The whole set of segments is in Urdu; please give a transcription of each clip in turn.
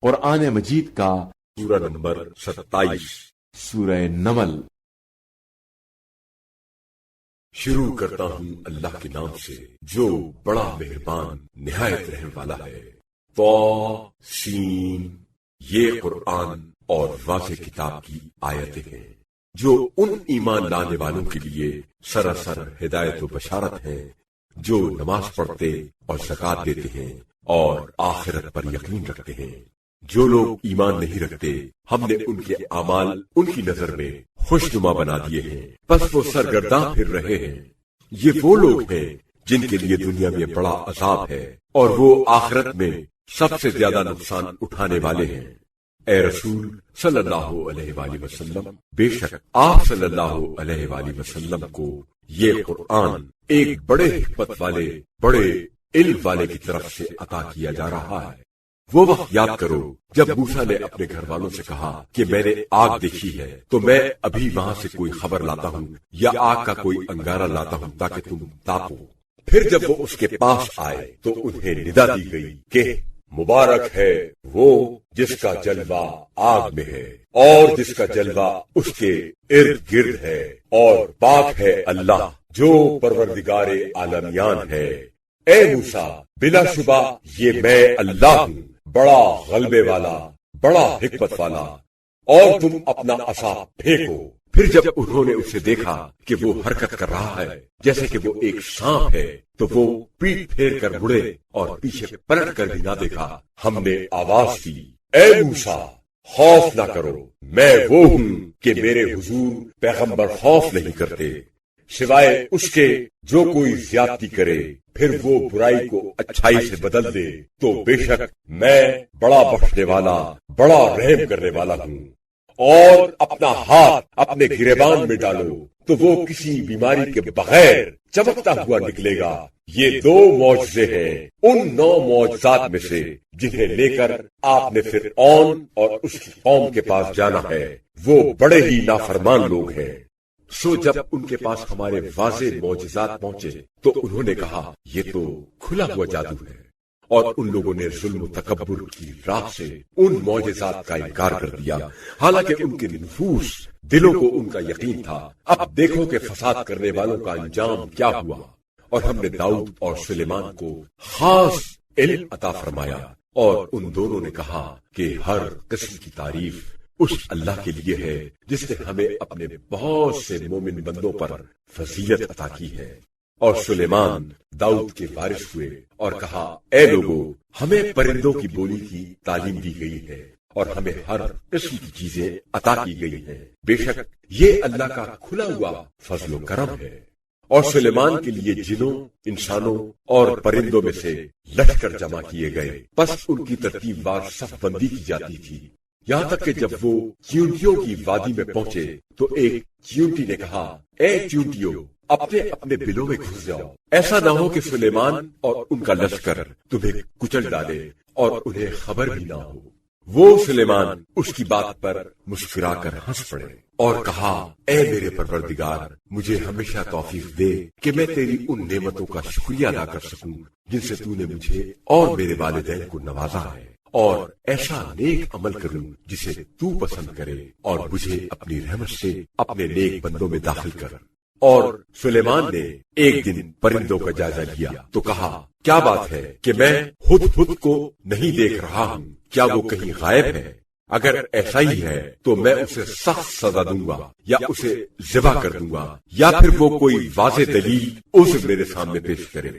قرآن مجید کا سورہ نمبر 27 سورہ نمل۔ شروع کرتا ہوں اللہ کے نام سے جو بڑا مہربان نہایت رحم والا ہے۔ سین، یہ قرآن اور واضح کتاب کی آیتیں ہیں جو ان ایمان لانے والوں کے لیے سراسر ہدایت و بشارت ہے جو نماز پڑھتے اور زکات دیتے ہیں اور آخرت پر یقین رکھتے ہیں۔ جو لوگ ایمان نہیں رکھتے ہم نے ان کے اعمال ان کی نظر میں خوشنما بنا دیے ہیں، بس وہ سرگرداں پھر رہے ہیں۔ یہ وہ لوگ ہیں جن کے لیے دنیا میں بڑا عذاب ہے اور وہ آخرت میں سب سے زیادہ نقصان اٹھانے والے ہیں۔ اے رسول صلی اللہ علیہ وآلہ وسلم، بے شک آپ صلی اللہ علیہ وآلہ وسلم کو یہ قرآن ایک بڑے حکمت والے بڑے علم والے کی طرف سے عطا کیا جا رہا ہے۔ وہ وقت یاد کرو جب موسیٰ نے اپنے گھر والوں سے کہا کہ میں نے آگ دیکھی ہے تو میں ابھی وہاں سے کوئی خبر لاتا ہوں یا آگ کا کوئی انگارہ لاتا ہوں تاکہ تم تاپو۔ پھر جب وہ اس کے پاس آئے تو انہیں ندا دی گئی کہ مبارک ہے وہ جس کا جلوہ آگ میں ہے اور جس کا جلوہ اس کے ارد گرد ہے، اور پاک ہے اللہ جو پروردگار عالمیان ہے۔ اے موسیٰ، بلا شبہ یہ میں اللہ ہوں، بڑا غلبے والا بڑا حکمت والا، اور تم اپنا عصا پھینکو۔ پھر جب انہوں نے اسے دیکھا کہ وہ حرکت کر رہا ہے جیسے کہ وہ ایک سانپ ہے تو وہ پیٹ پھیر کر مڑے اور پیچھے پلٹ کر بھی نہ دیکھا۔ ہم نے آواز دی، اے موسیٰ خوف نہ کرو، میں وہ ہوں کہ میرے حضور پیغمبر خوف نہیں کرتے سوائے اس کے جو کوئی زیادتی کرے پھر وہ برائی کو اچھائی سے بدل دے تو بے شک میں بڑا بخشنے والا بڑا رحم کرنے والا ہوں۔ اور اپنا ہاتھ اپنے گریبان میں ڈالو تو وہ کسی بیماری کے بغیر چمکتا ہوا نکلے گا۔ یہ 2 معجزے ہیں ان 9 معجزات میں سے جنہیں لے کر آپ نے فرعون اور اس کی قوم کے پاس جانا ہے، وہ بڑے ہی نافرمان لوگ ہیں۔ سو جب ان کے پاس ہمارے واضح معجزات پہنچے تو انہوں نے کہا یہ تو کھلا ہوا جادو ہے، اور ان لوگوں نے ظلم و تکبر کی راہ سے ان معجزات کا انکار کر دیا، حالانکہ ان کے نفوس دلوں کو ان کا یقین تھا۔ اب دیکھو کہ فساد کرنے والوں کا انجام کیا ہوا۔ اور ہم نے داؤد اور سلیمان کو خاص علم عطا فرمایا، اور ان دونوں نے کہا کہ ہر قسم کی تعریف اس اللہ کے لیے ہے جس نے ہمیں اپنے بہت سے مومن بندوں پر فضیلت عطا کی ہے۔ اور سلیمان داؤد کے وارث ہوئے اور کہا اے لوگو، ہمیں پرندوں کی بولی کی تعلیم دی گئی ہے اور ہمیں ہر قسم کی چیزیں عطا کی گئی ہیں، بے شک یہ اللہ کا کھلا ہوا فضل و کرم ہے۔ اور سلیمان کے لیے جنوں انسانوں اور پرندوں میں سے لشکر جمع کیے گئے، پس ان کی ترتیب وار صف بندی کی جاتی تھی، یہاں تک کہ جب وہ چیونٹیوں کی وادی میں پہنچے تو ایک چیونٹی نے کہا اے چیونٹیوں، اپنے اپنے بلوں میں گھس جاؤ، ایسا نہ ہو کہ سلیمان اور ان کا لشکر تمہیں کچل ڈالے اور انہیں خبر بھی نہ ہو۔ وہ سلیمان اس کی بات پر مسکرا کر ہنس پڑے اور کہا اے میرے پروردگار، مجھے ہمیشہ توفیق دے کہ میں تیری ان نعمتوں کا شکریہ ادا کر سکوں جن سے تو نے مجھے اور میرے والدین کو نوازا ہے، اور ایسا نیک عمل کروں جسے تو پسند کرے، اور مجھے اپنی رحمت سے اپنے نیک بندوں میں داخل کر۔ اور سلیمان نے ایک دن پرندوں کا جائزہ لیا تو کہا کیا بات ہے کہ میں خود کو نہیں دیکھ رہا ہوں، کیا وہ کہیں غائب ہے؟ اگر ایسا ہی ہے تو میں اسے سخت سزا دوں گا یا اسے ذبح کر دوں گا، یا پھر وہ کوئی واضح دلیل اسے میرے سامنے پیش کرے۔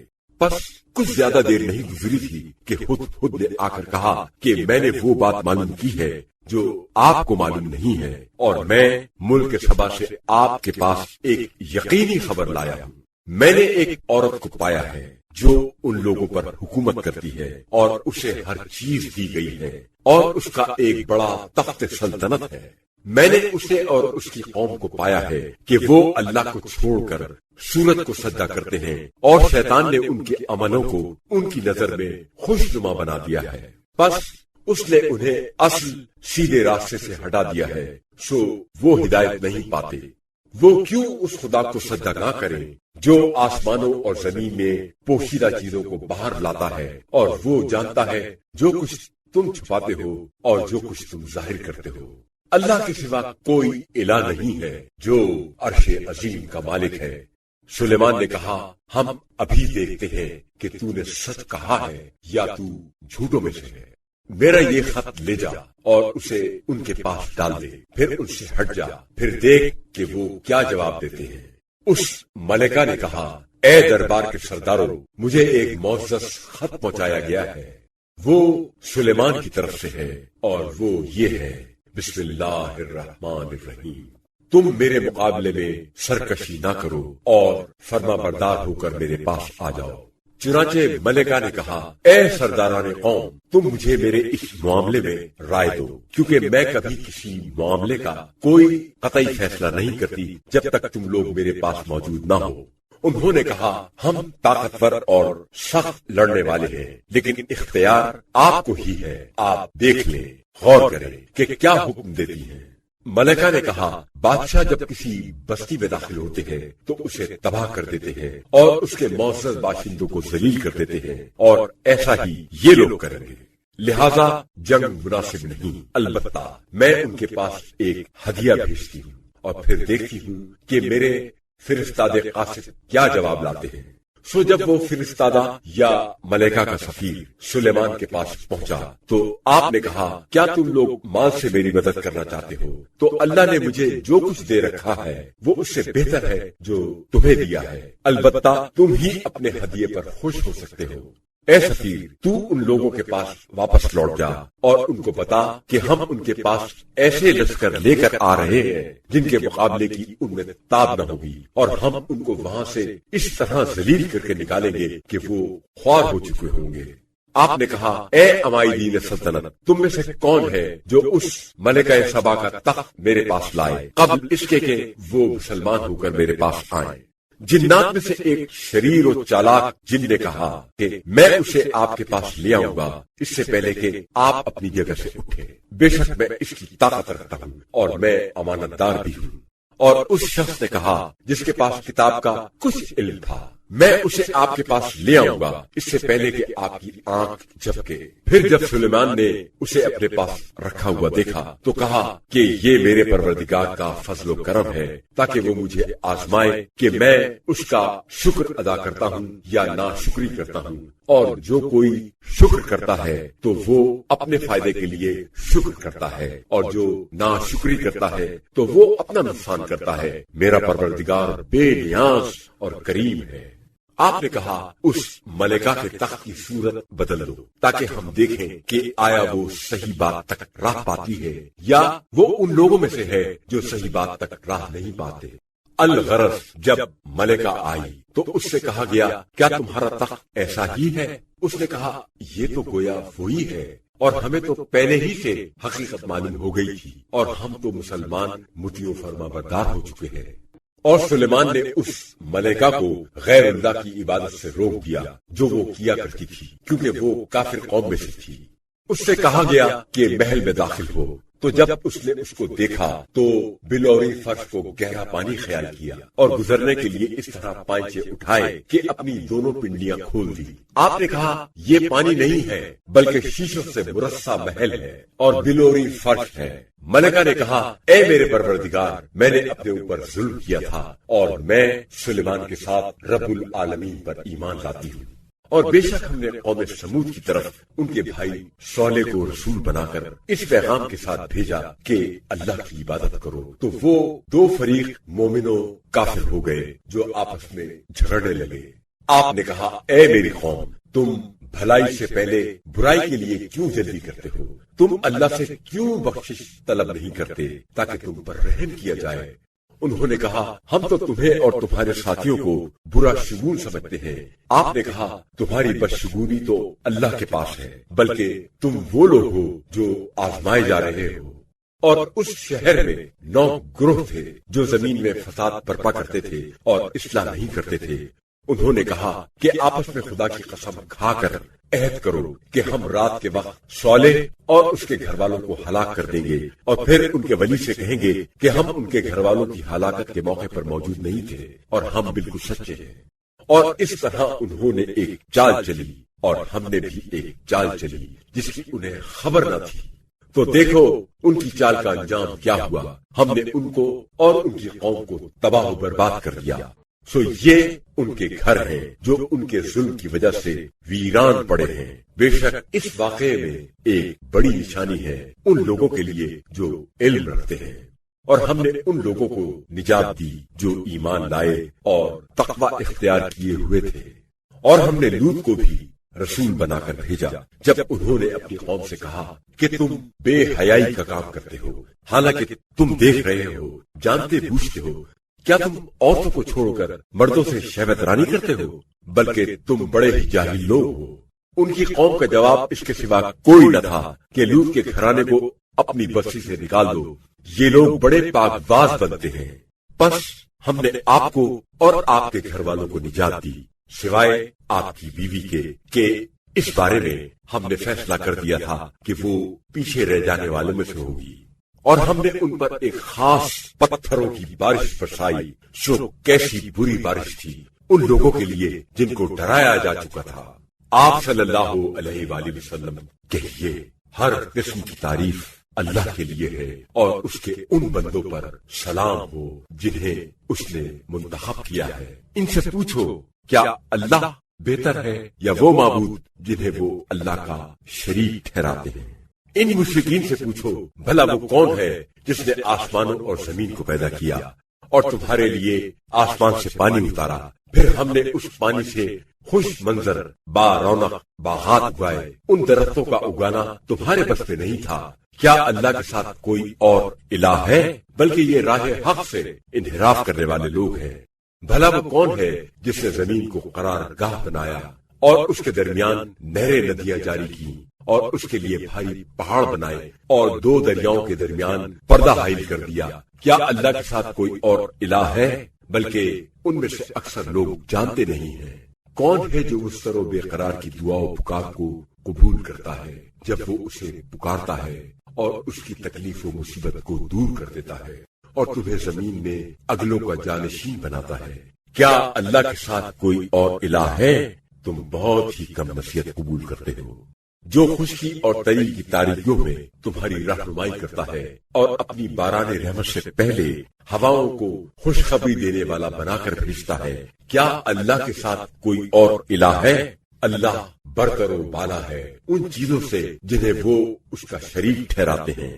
بس کچھ زیادہ دیر نہیں گزری تھی کہ خود نے آ کر کہا کہ میں نے وہ بات معلوم کی ہے جو آپ کو معلوم نہیں ہے، اور میں ملک سبا سے آپ کے پاس ایک یقینی خبر لایا ہوں۔ میں نے ایک عورت کو پایا ہے جو ان لوگوں پر حکومت کرتی ہے اور اسے ہر چیز دی گئی ہے، اور اس کا ایک بڑا تخت سلطنت ہے۔ میں نے اسے اور اس کی قوم کو پایا ہے کہ وہ اللہ کو چھوڑ کر سورج کو سجدہ کرتے ہیں، اور شیطان نے ان کے عملوں کو ان کی نظر میں خوشنما بنا دیا ہے، بس اس نے انہیں اصل سیدھے راستے سے ہٹا دیا ہے، سو وہ ہدایت نہیں پاتے۔ وہ کیوں اس خدا کو سجدہ نہ کریں جو آسمانوں اور زمین میں پوشیدہ چیزوں کو باہر لاتا ہے، اور وہ جانتا ہے جو کچھ تم چھپاتے ہو اور جو کچھ تم ظاہر کرتے ہو۔ اللہ کے سوا کوئی الہ نہیں ہے جو عرش عظیم کا مالک ہے۔ سلیمان نے کہا ہم ابھی دیکھتے ہیں کہ تو نے سچ کہا ہے یا تو جھوٹوں میں سے ہے۔ میرا یہ خط لے جا اور اسے ان کے پاس ڈال دے، پھر ان سے ہٹ جا، پھر دیکھ کہ وہ کیا جواب دیتے ہیں۔ اس ملکہ نے کہا اے دربار کے سرداروں، مجھے ایک معزز خط پہنچایا گیا ہے، وہ سلیمان کی طرف سے ہے اور وہ یہ ہے، بسم اللہ الرحمن الرحیم، تم میرے مقابلے میں سرکشی نہ کرو اور فرما بردار ہو کر میرے پاس آ جاؤ۔ چنانچہ ملکہ نے کہا اے سرداران قوم، تم مجھے میرے اس معاملے میں رائے دو، کیونکہ میں کبھی کسی معاملے کا کوئی قطعی فیصلہ نہیں کرتی جب تک تم لوگ میرے پاس موجود نہ ہو۔ انہوں نے کہا ہم طاقتور اور سخت لڑنے والے ہیں، لیکن اختیار آپ کو ہی ہے، آپ دیکھ لیں، غور کریں کہ کیا حکم دیتی ہیں۔ ملکہ نے کہا بادشاہ جب کسی بستی میں داخل ہوتے ہیں تو اسے تباہ کر دیتے ہیں اور اس کے معزز باشندوں کو ذلیل کر دیتے ہیں، اور ایسا ہی یہ لوگ کریں گے، لہذا جنگ مناسب نہیں۔ البتہ میں ان کے پاس ایک ہدیہ بھیجتی ہوں اور پھر دیکھتی ہوں کہ میرے فرستادے قاصد کیا جواب لاتے ہیں۔ سو جب وہ فرستادہ یا ملکہ کا سفیر سلیمان کے پاس پہنچا تو آپ نے کہا کیا تم لوگ مال سے میری مدد کرنا چاہتے ہو؟ تو اللہ نے مجھے جو کچھ دے رکھا ہے وہ اس سے بہتر ہے جو تمہیں دیا ہے، البتہ تم ہی اپنے ہدیے پر خوش ہو سکتے ہو۔ اے سفیر، تو ان لوگوں کے پاس واپس لوٹ جا اور ان کو بتا کہ ہم ان کے پاس ایسے لشکر لے کر آ رہے ہیں جن کے مقابلے کی ان میں تاب نہ ہوگی، اور ہم ان کو وہاں سے اس طرح ذلیل کر کے نکالیں گے کہ وہ خوار ہو چکے ہوں گے۔ آپ نے کہا اے امائدین سلطنت، تم میں سے کون ہے جو اس ملکہ سبا کا تخت میرے پاس لائے قبل اس کے کہ وہ مسلمان ہو کر میرے پاس آئے؟ جنات میں سے ایک شریر و چالاک جن نے کہا کہ میں اسے آپ کے پاس لے آؤں گا اس سے پہلے کہ آپ اپنی جگہ سے اٹھے، بے شک میں اس کی طاقت رکھتا ہوں اور میں امانت دار بھی ہوں۔ اور اس شخص نے کہا جس کے پاس کتاب کا کچھ علم تھا، میں اسے آپ کے پاس لے آؤں گا اس سے پہلے کہ آپ کی آنکھ جھپکے۔ پھر جب سلیمان نے اسے اپنے پاس رکھا ہوا دیکھا تو کہا کہ یہ میرے پروردگار کا فضل و کرم ہے تاکہ وہ مجھے آزمائے کہ میں اس کا شکر ادا کرتا ہوں یا ناشکری کرتا ہوں، اور جو کوئی شکر کرتا ہے تو وہ اپنے فائدے کے لیے شکر کرتا ہے، اور جو ناشکری کرتا ہے تو وہ اپنا نقصان کرتا ہے۔ میرا پروردگار بے نیاز اور کریم ہے۔ آپ نے کہا اس ملکہ کے تخت کی صورت بدل دو تاکہ ہم دیکھیں کہ آیا وہ صحیح بات تک راہ پاتی ہے یا وہ ان لوگوں میں سے ہے جو صحیح بات تک راہ نہیں پاتے۔ الغرض جب ملکہ آئی تو اس سے کہا گیا کیا تمہارا تخت ایسا ہی ہے؟ اس نے کہا یہ تو گویا وہی ہے، اور ہمیں تو پہلے ہی سے حقیقت معلوم ہو گئی تھی، اور ہم تو مسلمان مطیع و فرما بردار ہو چکے ہیں۔ اور سلیمان نے اس ملکہ کو غیر اللہ کی عبادت سے روک دیا جو وہ کیا کرتی تھی، کیونکہ وہ کافر قوم میں سے تھی۔ اس سے کہا گیا کہ محل میں داخل ہو، تو جب اس نے اس کو دیکھا تو بلوری فرش کو گہرا پانی خیال کیا اور گزرنے کے لیے اس طرح پائچے اٹھائے کہ اپنی دونوں پنڈلیاں کھول دی۔ آپ نے کہا یہ پانی نہیں ہے بلکہ شیشوں سے مرصع محل ہے اور بلوری فرش ہے۔ ملکہ نے کہا اے میرے پروردگار، میں نے اپنے اوپر ظلم کیا تھا اور میں سلیمان کے ساتھ رب العالمین پر ایمان لاتی ہوں، اور بے شک ہم نے قوم سمود کی طرف ان کے بھائی صالح کو رسول بنا کر اس پیغام کے ساتھ بھیجا کہ اللہ کی عبادت کرو، تو وہ دو فریق مومنوں کافر ہو گئے جو آپس میں جھگڑنے لگے۔ آپ نے کہا اے میری قوم، تم بھلائی سے پہلے برائی کے لیے کیوں جلدی کرتے ہو؟ تم اللہ سے کیوں بخشش طلب نہیں کرتے تاکہ تم پر رحم کیا جائے؟ انہوں نے کہا ہم تو تمہیں اور تمہارے ساتھیوں کو برا شگون سمجھتے ہیں۔ آپ نے کہا تمہاری بدشگونی تو اللہ کے پاس ہے، بلکہ تم وہ لوگ ہو جو آزمائے جا رہے ہو۔ اور اس شہر میں 9 گروہ تھے جو زمین میں فساد برپا کرتے تھے اور اصلاح نہیں کرتے تھے۔ انہوں نے کہا کہ آپس میں خدا کی قسم کھا کر عہد کرو کہ ہم رات کے وقت صالح اور اس کے گھر والوں کو ہلاک کر دیں گے، اور پھر ان کے ولی سے کہیں گے کہ ہم ان کے گھر والوں کی ہلاکت کے موقع پر موجود نہیں تھے اور ہم بالکل سچے ہیں۔ اور اس طرح انہوں نے ایک چال چلی اور ہم نے بھی ایک چال چلی جس کی انہیں خبر نہ تھی، تو دیکھو ان کی چال کا انجام کیا ہوا، ہم نے ان کو اور ان کی قوم کو تباہ و برباد کر دیا۔ سو یہ ان کے گھر ہیں جو ان کے ظلم کی وجہ سے ویران پڑے ہیں۔ بے شک اس واقعے میں ایک بڑی نشانی ہے ان لوگوں کے لیے جو علم رکھتے ہیں، اور ہم نے ان لوگوں کو نجات دی جو ایمان لائے اور تقوی اختیار کیے ہوئے تھے۔ اور ہم نے لوط کو بھی رسول بنا کر بھیجا جب انہوں نے اپنی قوم سے کہا کہ تم بے حیائی کا کام کرتے ہو، حالانکہ تم دیکھ رہے ہو، جانتے بوجھتے ہو، کیا تم عورتوں کو چھوڑ کر مردوں سے شہوت رانی کرتے ہو، بلکہ تم بڑے ہی جاہل لوگ ہو۔ ان کی قوم کا جواب اس کے سوا کوئی نہ تھا کہ لوط کے گھرانے کو اپنی بستی سے نکال دو، یہ لوگ بڑے پاک باز بنتے ہیں۔ پس ہم نے آپ کو اور آپ کے گھر والوں کو نجات دی، سوائے آپ کی بیوی کے، کہ اس بارے میں ہم نے فیصلہ کر دیا تھا کہ وہ پیچھے رہ جانے والوں میں سے ہوگی، اور ہم نے ان پر ایک خاص پتھروں کی بارش برسائی، جو کیسی بری بارش تھی ان لوگوں کے لیے جن کو ڈرایا جا چکا تھا۔ آپ صلی اللہ علیہ وآلہ وسلم کہیے، ہر قسم کی تعریف اللہ کے لیے ہے، اور اس کے ان بندوں پر سلام ہو جنہیں اس نے منتخب کیا ہے۔ ان سے پوچھو، کیا اللہ بہتر ہے یا وہ معبود جنہیں وہ اللہ کا شریک ٹھہراتے ہیں؟ ان مشرکین سے پوچھو، بھلا وہ کون ہے جس نے آسمانوں اور زمین کو پیدا کیا اور تمہارے لیے آسمان سے پانی اتارا، پھر ہم نے اس پانی سے خوش منظر با رونق باغات اگائے، ان درختوں کا اگانا تمہارے بس میں نہیں تھا۔ کیا اللہ کے ساتھ کوئی اور الہ ہے؟ بلکہ یہ راہ حق سے انحراف کرنے والے لوگ ہیں۔ بھلا وہ کون ہے جس نے زمین کو قرار گاہ بنایا اور اس کے درمیان نہریں ندیاں جاری کی، اور اس کے لیے بھاری پہاڑ بنائے اور دو دریاؤں کے درمیان پردہ حائل کر دیا؟ کیا اللہ کے ساتھ کوئی اور الہ ہے؟ بلکہ ان میں سے اکثر لوگ جانتے نہیں ہیں۔ کون ہے جو اس سر و بے قرار کی دعا و پکار کو قبول کرتا ہے جب وہ اسے پکارتا ہے اور اس کی تکلیف و مصیبت کو دور کر دیتا ہے، اور تمہیں زمین میں اگلوں کا جانشین بناتا ہے؟ کیا اللہ کے ساتھ کوئی اور الہ ہے؟ تم بہت ہی کم نصیحت قبول کرتے ہو۔ جو خشکی اور تری کی تاریکیوں میں تمہاری رہنمائی کرتا ہے اور اپنی باران رحمت سے پہلے ہواؤں کو خوشخبری دینے والا بنا کر بھیجتا ہے، کیا اللہ کے ساتھ کوئی اور الہ ہے؟ اللہ برتر و بالا ہے ان چیزوں سے جنہیں وہ اس کا شریک ٹھہراتے ہیں۔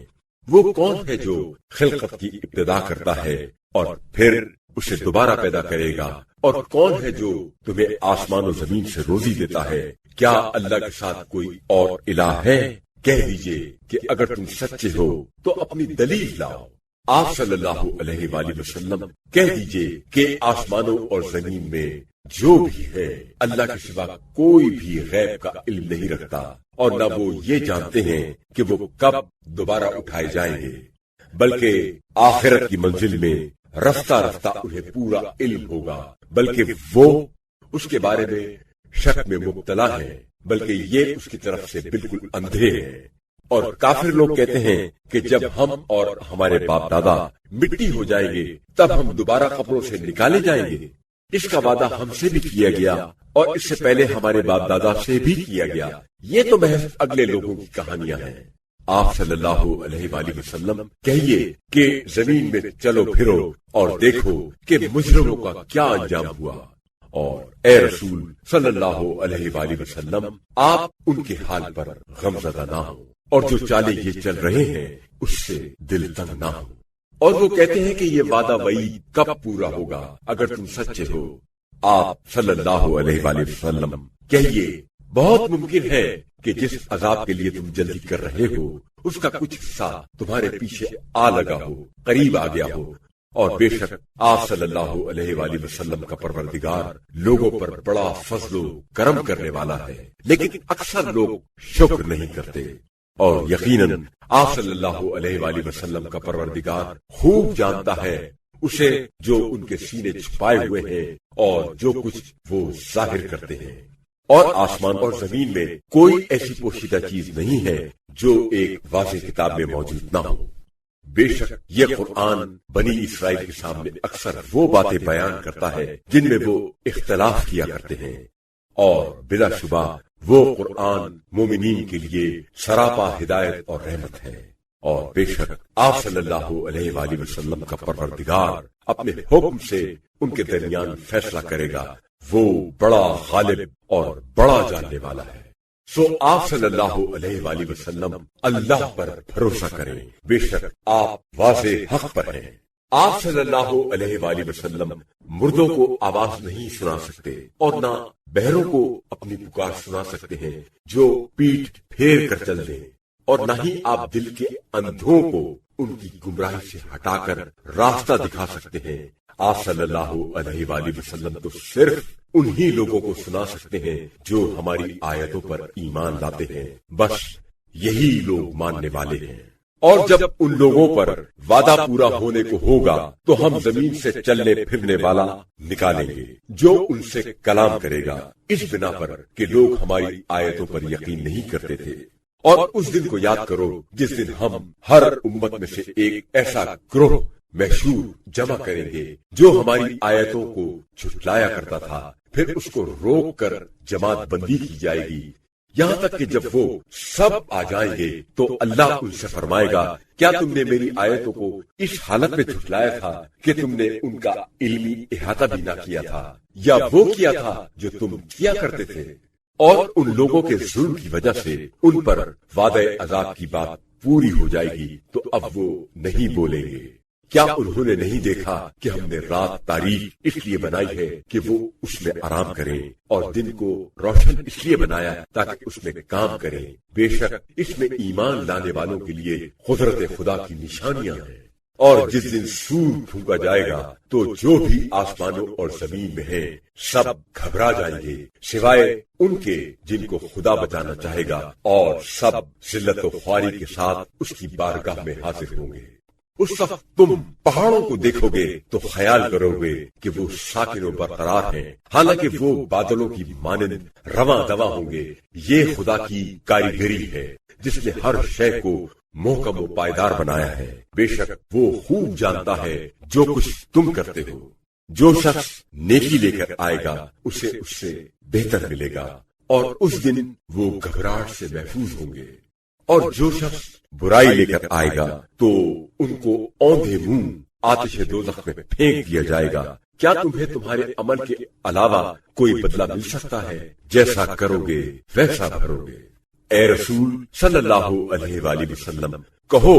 وہ کون ہے جو خلقت کی ابتدا کرتا ہے اور پھر اسے دوبارہ پیدا کرے گا؟ اور کون ہے جو تمہیں آسمان و زمین سے روزی دیتا ہے؟ کیا اللہ کے ساتھ کوئی اور الہ ہے؟ کہہ دیجئے کہ اگر تم سچے ہو تو اپنی دلیل لاؤ۔ آپ صلی اللہ علیہ وآلہ وسلم کہہ دیجئے کہ آسمانوں اور زمین میں جو بھی ہے اللہ کے سوا کوئی بھی غیب کا علم نہیں رکھتا، اور نہ وہ یہ جانتے ہیں کہ وہ کب دوبارہ اٹھائے جائیں گے، بلکہ آخرت کی منزل میں رفتہ رفتہ انہیں پورا علم ہوگا، بلکہ وہ اس کے بارے میں شک میں مبتلا ہے، بلکہ یہ اس کی طرف سے بالکل اندھے ہیں۔ اور کافر لوگ کہتے ہیں کہ جب ہم اور ہمارے باپ دادا مٹی ہو جائیں گے تب ہم دوبارہ قبروں سے نکالے جائیں گے۔ اس کا وعدہ ہم سے بھی کیا گیا اور اس سے پہلے ہمارے باپ دادا سے بھی کیا گیا، یہ تو محض اگلے لوگوں کی کہانیاں ہیں۔ آپ صلی اللہ علیہ وآلہ وسلم کہیے کہ زمین میں چلو پھرو اور دیکھو کہ مجرموں کا کیا انجام ہوا، اور اے رسول صلی اللہ علیہ وآلہ وسلم آپ ان کے حال پر غمزدہ نہ ہو، اور جو چالیں یہ چل رہے ہیں اس سے دل تنگ نہ ہو۔ اور وہ کہتے ہیں کہ یہ وعدہ وعید کب پورا ہوگا اگر تم سچے ہو؟ آپ صلی اللہ علیہ وآلہ وسلم کہیے، بہت ممکن ہے کہ جس عذاب کے لیے تم جلدی کر رہے ہو اس کا کچھ حصہ تمہارے پیچھے آ لگا ہو، قریب آ گیا ہو، اور بے شک آپ صلی اللہ علیہ وآلہ وسلم کا پروردگار لوگوں پر بڑا فضل و کرم کرنے والا ہے، لیکن اکثر لوگ شکر نہیں کرتے۔ اور یقیناً آپ صلی اللہ علیہ وآلہ وسلم کا پروردگار خوب جانتا ہے اسے جو ان کے سینے چھپائے ہوئے ہیں اور جو کچھ وہ ظاہر کرتے ہیں۔ اور آسمان اور زمین میں کوئی ایسی پوشیدہ چیز نہیں ہے جو ایک واضح کتاب میں موجود نہ ہو۔ بے شک یہ قرآن بنی اسرائیل کے سامنے اکثر وہ باتیں بیان کرتا ہے جن میں وہ اختلاف کیا کرتے ہیں، اور بلا شبہ وہ قرآن مومنین کے لیے سراپا ہدایت اور رحمت ہے، اور بے شک آپ صلی اللہ علیہ وآلہ وسلم کا پروردگار اپنے حکم سے ان کے درمیان فیصلہ کرے گا، وہ بڑا غالب اور بڑا جاننے والا ہے۔ سو آپ صلی اللہ علیہ وآلہ وسلم اللہ پر بھروسہ کریں، بے شک آپ واضح حق پر ہیں۔ آپ صلی اللہ علیہ وآلہ وسلم مردوں کو آواز نہیں سنا سکتے اور نہ بہروں کو اپنی پکار سنا سکتے ہیں جو پیٹھ پھیر کر چل دیں، اور نہ ہی آپ دل کے اندھوں کو ان کی گمراہی سے ہٹا کر راستہ دکھا سکتے ہیں۔ آپ صلی اللہ علیہ وآلہ وسلم تو صرف انہی لوگوں کو سنا سکتے ہیں جو ہماری آیتوں پر ایمان لاتے ہیں، بس یہی لوگ ماننے والے ہیں۔ اور جب ان لوگوں پر وعدہ پورا ہونے کو ہوگا تو ہم زمین سے چلنے پھرنے والا نکالیں گے جو ان سے کلام کرے گا، اس بنا پر کہ لوگ ہماری آیتوں پر یقین نہیں کرتے تھے۔ اور اس دن کو یاد کرو جس دن ہم ہر امت میں سے ایک ایسا گروہ محشور جمع کریں گے جو ہماری آیتوں کو جھٹلایا کرتا تھا، پھر اس کو روک کر جماعت بندی کی جائے گی، یہاں تک کہ جب وہ سب آ جائیں گے تو اللہ ان سے فرمائے گا، کیا تم نے میری آیتوں کو اس حالت میں جھٹلایا تھا کہ تم نے ان کا علمی احاطہ بھی نہ کیا تھا، یا وہ کیا تھا جو تم کیا کرتے تھے؟ اور ان لوگوں کے ظلم کی وجہ سے ان پر وعدہ عذاب کی بات پوری ہو جائے گی تو اب وہ نہیں بولیں گے۔ کیا انہوں نے نہیں دیکھا کہ ہم نے رات تاریک اس لیے بنائی ہے کہ وہ اس میں آرام کریں، اور دن کو روشن اس لیے بنایا تاکہ اس میں کام کریں؟ بے شک اس میں ایمان لانے والوں کے لیے قدرت خدا کی نشانیاں ہیں۔ اور جس دن سور پھونکا جائے گا تو جو بھی آسمانوں اور زمین میں ہے سب گھبرا جائیں گے، سوائے ان کے جن کو خدا بچانا چاہے گا، اور سب ذلت و خواری کے ساتھ اس کی بارگاہ میں حاضر ہوں گے۔ اس وقت تم پہاڑوں کو دیکھو گے تو خیال کرو گے کہ وہ ساکن و برقرار ہیں، حالانکہ وہ بادلوں کی مانند رواں دواں ہوں گے۔ یہ خدا کی کاریگری ہے جس نے ہر شے کو محکم و پائیدار بنایا ہے، بے شک وہ خوب جانتا ہے جو کچھ تم کرتے ہو۔ جو شخص نیکی لے کر آئے گا اسے اس سے بہتر ملے گا، اور اس دن وہ گھبراہٹ سے محفوظ ہوں گے۔ اور جو شخص برائی لے کر آئے گا تو ان کو اوندھے منہ آتش دوزخ میں پھینک دیا جائے گا۔ کیا تمہیں تمہارے عمل کے علاوہ کوئی بدلہ مل سکتا ہے؟ جیسا کرو گے ویسا بھرو گے۔ اے رسول صلی اللہ علیہ وآلہ وسلم، کہو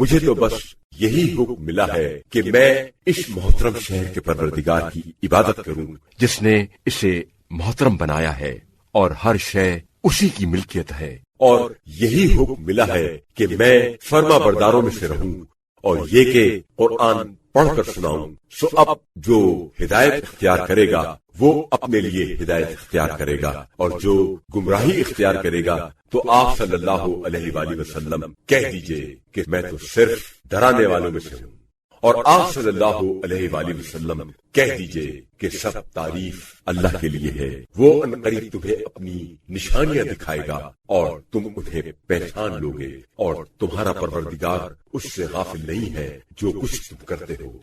مجھے تو بس یہی حکم ملا ہے کہ میں اس محترم شہر کے پروردگار کی عبادت کروں جس نے اسے محترم بنایا ہے، اور ہر شے اسی کی ملکیت ہے، اور یہی حکم ملا ہے کہ میں فرما برداروں میں سے رہوں، اور یہ کہ قرآن پڑھ کر سناؤں۔ سو اب جو ہدایت اختیار کرے گا وہ اپنے لیے ہدایت اختیار کرے گا، اور جو گمراہی اختیار کرے گا تو آپ صلی اللہ علیہ وآلہ وسلم کہہ دیجئے کہ میں تو صرف ڈرانے والوں میں سے ہوں، اور آپ صلی اللہ علیہ وآلہ وسلم کہہ دیجئے کہ سب تعریف اللہ کے لیے ہے۔ وہ عنقریب تمہیں اپنی نشانیاں دکھائے گا اور تم انہیں پہچان لوگے، اور تمہارا پروردگار اس سے غافل نہیں ہے جو کچھ تم کرتے ہو۔